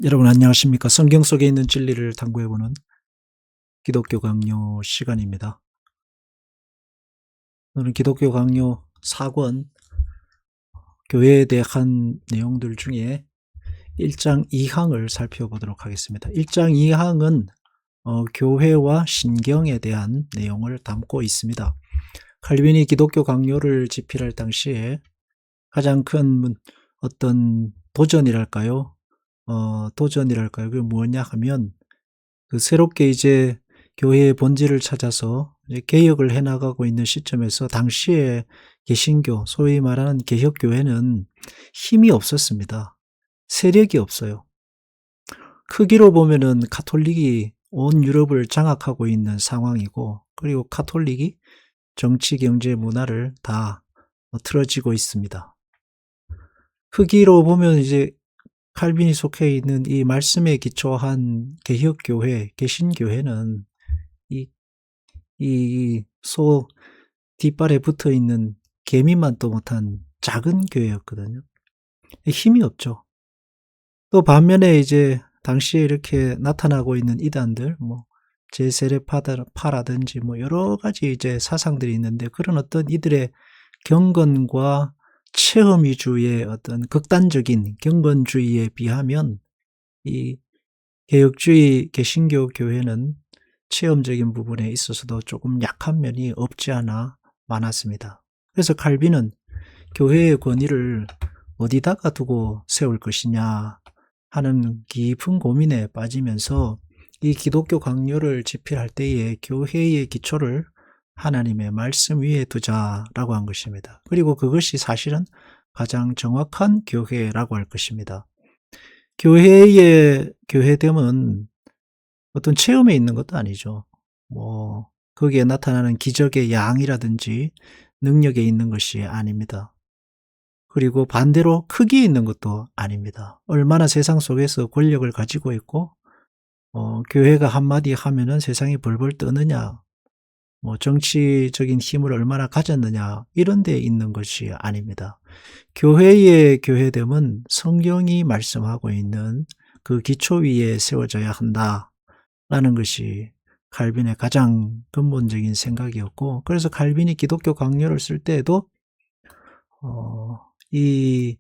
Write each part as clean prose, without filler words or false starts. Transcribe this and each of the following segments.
여러분 안녕하십니까? 성경 속에 있는 진리를 탐구해보는 기독교 강요 시간입니다. 오늘 기독교 강요 4권 교회에 대한 내용들 중에 1장 2항을 살펴보도록 하겠습니다. 1장 2항은 교회와 신경에 대한 내용을 담고 있습니다. 칼빈이 기독교 강요를 집필할 당시에 가장 큰 어떤 도전이랄까요? 그게 뭐냐 하면 새롭게 이제 교회의 본질을 찾아서 이제 개혁을 해 나가고 있는 시점에서 당시에 개신교, 소위 말하는 개혁교회는 힘이 없었습니다. 세력이 없어요. 크기로 보면은 가톨릭이 온 유럽을 장악하고 있는 상황이고, 그리고 가톨릭이 정치, 경제, 문화를 다 틀어지고 있습니다. 크기로 보면 이제 칼빈이 속해 있는 이 말씀에 기초한 개혁교회, 개신교회는 소 뒷발에 붙어 있는 개미만도 못한 작은 교회였거든요. 힘이 없죠. 또 반면에 이제 당시에 이렇게 나타나고 있는 이단들, 제세례파라든지 여러 가지 이제 사상들이 있는데, 그런 어떤 이들의 경건과 체험 위주의 어떤 극단적인 경건주의에 비하면 이 개혁주의 개신교 교회는 체험적인 부분에 있어서도 조금 약한 면이 없지 않아 많았습니다. 그래서 칼빈은 교회의 권위를 어디다가 두고 세울 것이냐 하는 깊은 고민에 빠지면서 이 기독교 강요를 집필할 때에 교회의 기초를 하나님의 말씀 위에 두자라고 한 것입니다. 그리고 그것이 사실은 가장 정확한 교회라고 할 것입니다. 교회됨은 어떤 체험에 있는 것도 아니죠. 거기에 나타나는 기적의 양이라든지 능력에 있는 것이 아닙니다. 그리고 반대로 크기에 있는 것도 아닙니다. 얼마나 세상 속에서 권력을 가지고 있고, 교회가 한마디 하면은 세상이 벌벌 떠느냐, 정치적인 힘을 얼마나 가졌느냐, 이런 데 있는 것이 아닙니다. 교회의 교회됨은 성경이 말씀하고 있는 그 기초 위에 세워져야 한다라는 것이 칼빈의 가장 근본적인 생각이었고, 그래서 칼빈이 기독교 강요를 쓸 때에도 이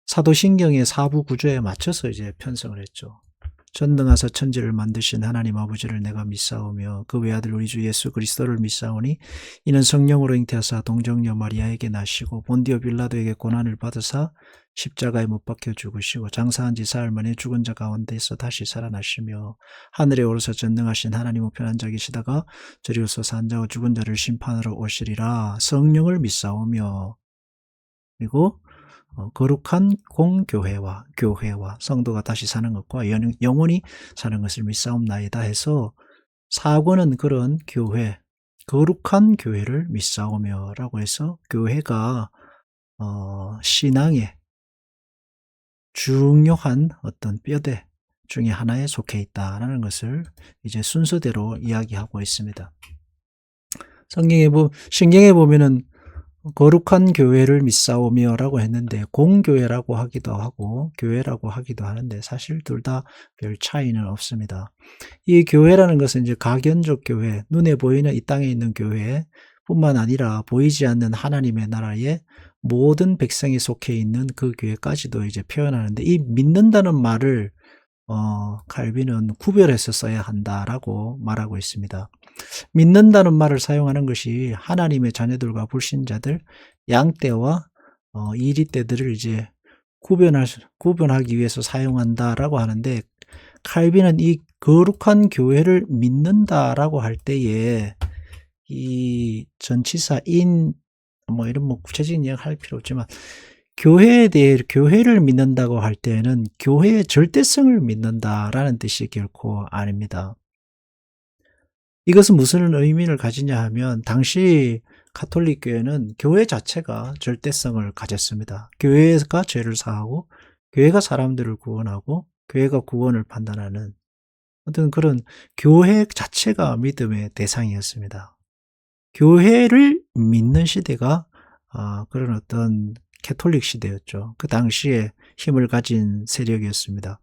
사도신경의 4부 구조에 맞춰서 이제 편성을 했죠. 전능하사 천지를 만드신 하나님 아버지를 내가 믿사오며 그 외아들 우리 주 예수 그리스도를 믿사오니 이는 성령으로 잉태하사 동정녀 마리아에게 나시고 본디오 빌라도에게 고난을 받으사 십자가에 못 박혀 죽으시고 장사한 지 사흘 만에 죽은 자 가운데서 다시 살아나시며 하늘에 오르사 전능하신 하나님 우편한 자 계시다가 저리로서 산 자와 죽은 자를 심판하러 오시리라. 성령을 믿사오며, 그리고 거룩한 공교회와 교회와 성도가 다시 사는 것과 영원히 사는 것을 믿사옵나이다 해서 4권은 그런 교회, 거룩한 교회를 믿사오며 라고 해서 교회가 신앙의 중요한 어떤 뼈대 중에 하나에 속해 있다라는 것을 이제 순서대로 이야기하고 있습니다. 신경에 보면은 거룩한 교회를 믿사오며 라고 했는데 공교회라고 하기도 하고 교회라고 하기도 하는데 사실 둘 다 별 차이는 없습니다. 이 교회라는 것은 이제 가견적 교회, 눈에 보이는 이 땅에 있는 교회 뿐만 아니라 보이지 않는 하나님의 나라에 모든 백성이 속해 있는 그 교회까지도 이제 표현하는데, 이 믿는다는 말을 칼빈은 구별해서 써야 한다라고 말하고 있습니다. 믿는다는 말을 사용하는 것이 하나님의 자녀들과 불신자들, 양떼와 이리떼들을 이제 구분하기 위해서 사용한다라고 하는데, 칼빈은 이 거룩한 교회를 믿는다라고 할 때에 이 전치사 이런 구체적인 이야기 할 필요 없지만, 교회에 대해 교회를 믿는다고 할 때에는 교회의 절대성을 믿는다라는 뜻이 결코 아닙니다. 이것은 무슨 의미를 가지냐 하면, 당시 가톨릭 교회는 교회 자체가 절대성을 가졌습니다. 교회가 죄를 사하고 교회가 사람들을 구원하고 교회가 구원을 판단하는 어떤 그런 교회 자체가 믿음의 대상이었습니다. 교회를 믿는 시대가 그런 어떤 캐톨릭 시대였죠. 그 당시에 힘을 가진 세력이었습니다.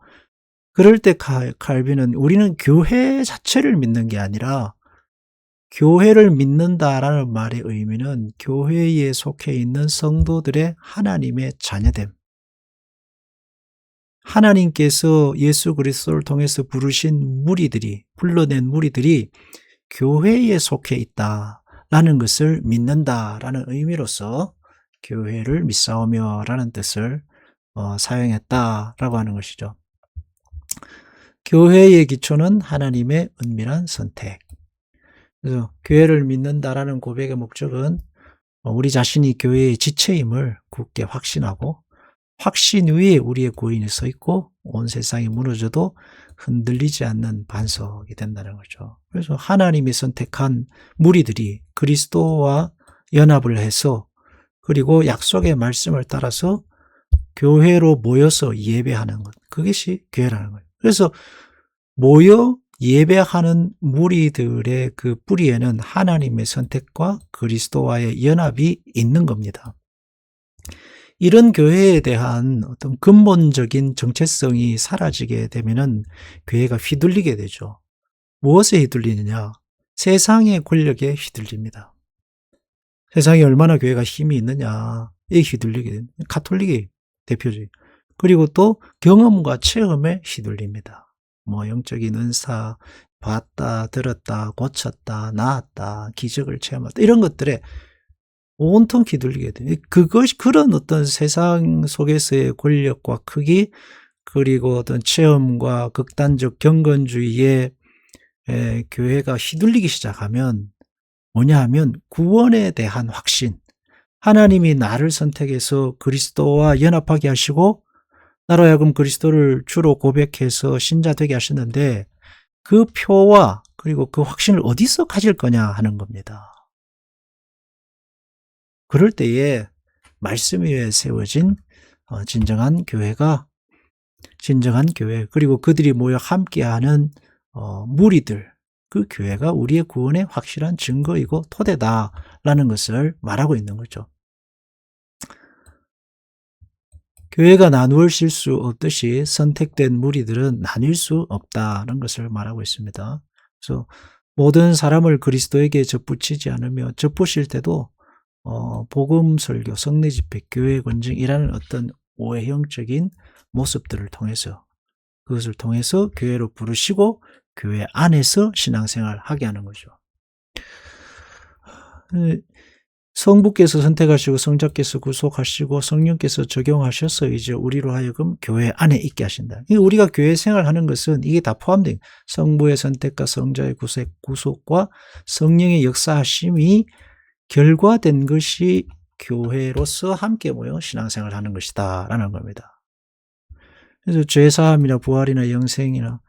그럴 때 칼빈은 우리는 교회 자체를 믿는 게 아니라 교회를 믿는다라는 말의 의미는 교회에 속해 있는 성도들의 하나님의 자녀됨. 하나님께서 예수 그리스도를 통해서 부르신 무리들이, 불러낸 무리들이 교회에 속해 있다라는 것을 믿는다라는 의미로서 교회를 믿사오며 라는 뜻을 사용했다라고 하는 것이죠. 교회의 기초는 하나님의 은밀한 선택. 그래서 교회를 믿는다라는 고백의 목적은 우리 자신이 교회의 지체임을 굳게 확신하고 확신 위에 우리의 구원이 서 있고 온 세상이 무너져도 흔들리지 않는 반석이 된다는 거죠. 그래서 하나님이 선택한 무리들이 그리스도와 연합을 해서 그리고 약속의 말씀을 따라서 교회로 모여서 예배하는 것. 그것이 교회라는 거예요. 그래서 모여 예배하는 무리들의 그 뿌리에는 하나님의 선택과 그리스도와의 연합이 있는 겁니다. 이런 교회에 대한 어떤 근본적인 정체성이 사라지게 되면은 교회가 휘둘리게 되죠. 무엇에 휘둘리느냐? 세상의 권력에 휘둘립니다. 세상에 얼마나 교회가 힘이 있느냐에 휘둘리게 됩니다. 가톨릭이 대표적이에요. 그리고 또 경험과 체험에 휘둘립니다. 뭐 영적인 은사, 봤다, 들었다, 고쳤다, 나았다, 기적을 체험했다 이런 것들에 온통 휘둘리게 돼요. 그런 어떤 세상 속에서의 권력과 크기 그리고 어떤 체험과 극단적 경건주의에 교회가 휘둘리기 시작하면 뭐냐 하면 구원에 대한 확신, 하나님이 나를 선택해서 그리스도와 연합하게 하시고 나로 하여금 그리스도를 주로 고백해서 신자 되게 하셨는데 그 표와 그리고 그 확신을 어디서 가질 거냐 하는 겁니다. 그럴 때에 말씀 위에 세워진 진정한 교회가 진정한 교회 그리고 그들이 모여 함께하는 무리들 그 교회가 우리의 구원의 확실한 증거이고 토대다라는 것을 말하고 있는 거죠. 교회가 나누어질 수 없듯이 선택된 무리들은 나뉠 수 없다는 것을 말하고 있습니다. 그래서 모든 사람을 그리스도에게 접붙이지 않으며 접붙일 때도 복음 설교, 성례 집회, 교회 권증이라는 어떤 오해형적인 모습들을 통해서 그것을 통해서 교회로 부르시고 교회 안에서 신앙생활을 하게 하는 거죠. 성부께서 선택하시고 성자께서 구속하시고 성령께서 적용하셔서 이제 우리로 하여금 교회 안에 있게 하신다. 우리가 교회 생활하는 것은 이게 다 포함된 성부의 선택과 성자의 구속과 성령의 역사하심이 결과된 것이 교회로서 함께 모여 신앙생활을 하는 것이다 라는 겁니다. 그래서 죄사함이나 부활이나 영생이나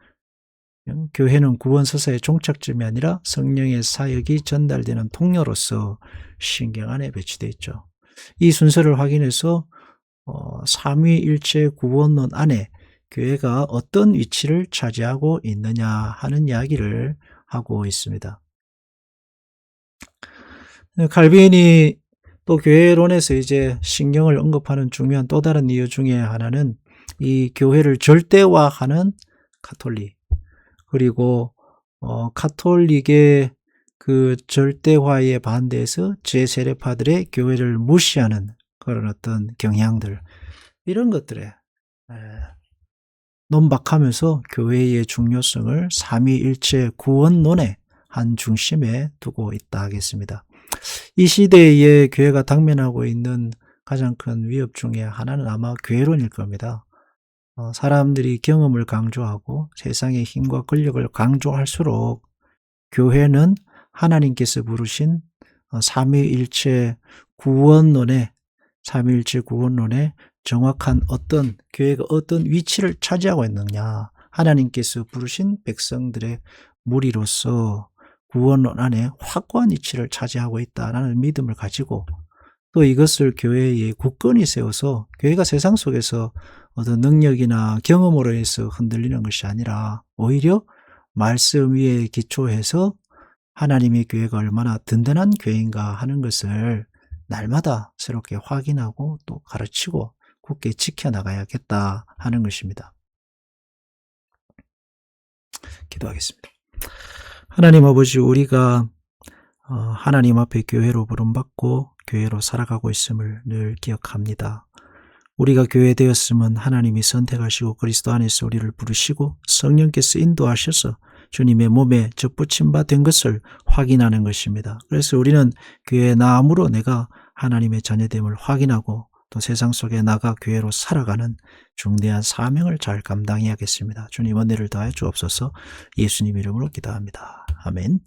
교회는 구원서사의 종착점이 아니라 성령의 사역이 전달되는 통로로서 신경 안에 배치되어 있죠. 이 순서를 확인해서 삼위일체 구원론 안에 교회가 어떤 위치를 차지하고 있느냐 하는 이야기를 하고 있습니다. 칼빈이 또 교회론에서 이제 신경을 언급하는 중요한 또 다른 이유 중에 하나는 이 교회를 절대화하는 가톨릭 그리고 가톨릭의 그 절대화에 반대해서 제세례파들의 교회를 무시하는 그런 어떤 경향들 이런 것들에 논박하면서 교회의 중요성을 삼위일체 구원론의 한 중심에 두고 있다 하겠습니다. 이 시대에 교회가 당면하고 있는 가장 큰 위협 중에 하나는 아마 교회론일 겁니다. 사람들이 경험을 강조하고 세상의 힘과 권력을 강조할수록 교회는 하나님께서 부르신 삼위일체 구원론의 정확한 어떤 교회가 어떤 위치를 차지하고 있느냐 하나님께서 부르신 백성들의 무리로서 구원론 안에 확고한 위치를 차지하고 있다라는 믿음을 가지고 또 이것을 교회에 굳건히 세워서 교회가 세상 속에서 어떤 능력이나 경험으로 해서 흔들리는 것이 아니라 오히려 말씀 위에 기초해서 하나님의 교회가 얼마나 든든한 교회인가 하는 것을 날마다 새롭게 확인하고 또 가르치고 굳게 지켜나가야겠다 하는 것입니다. 기도하겠습니다. 하나님 아버지, 우리가 하나님 앞에 교회로 부름받고 교회로 살아가고 있음을 늘 기억합니다. 우리가 교회 되었음은 하나님이 선택하시고 그리스도 안에서 우리를 부르시고 성령께서 인도하셔서 주님의 몸에 접붙임 바 된 것을 확인하는 것입니다. 그래서 우리는 교회에 나옴으로 내가 하나님의 자녀됨을 확인하고 또 세상 속에 나가 교회로 살아가는 중대한 사명을 잘 감당해야겠습니다. 주님 은혜를 다해 주옵소서. 예수님 이름으로 기도합니다. 아멘.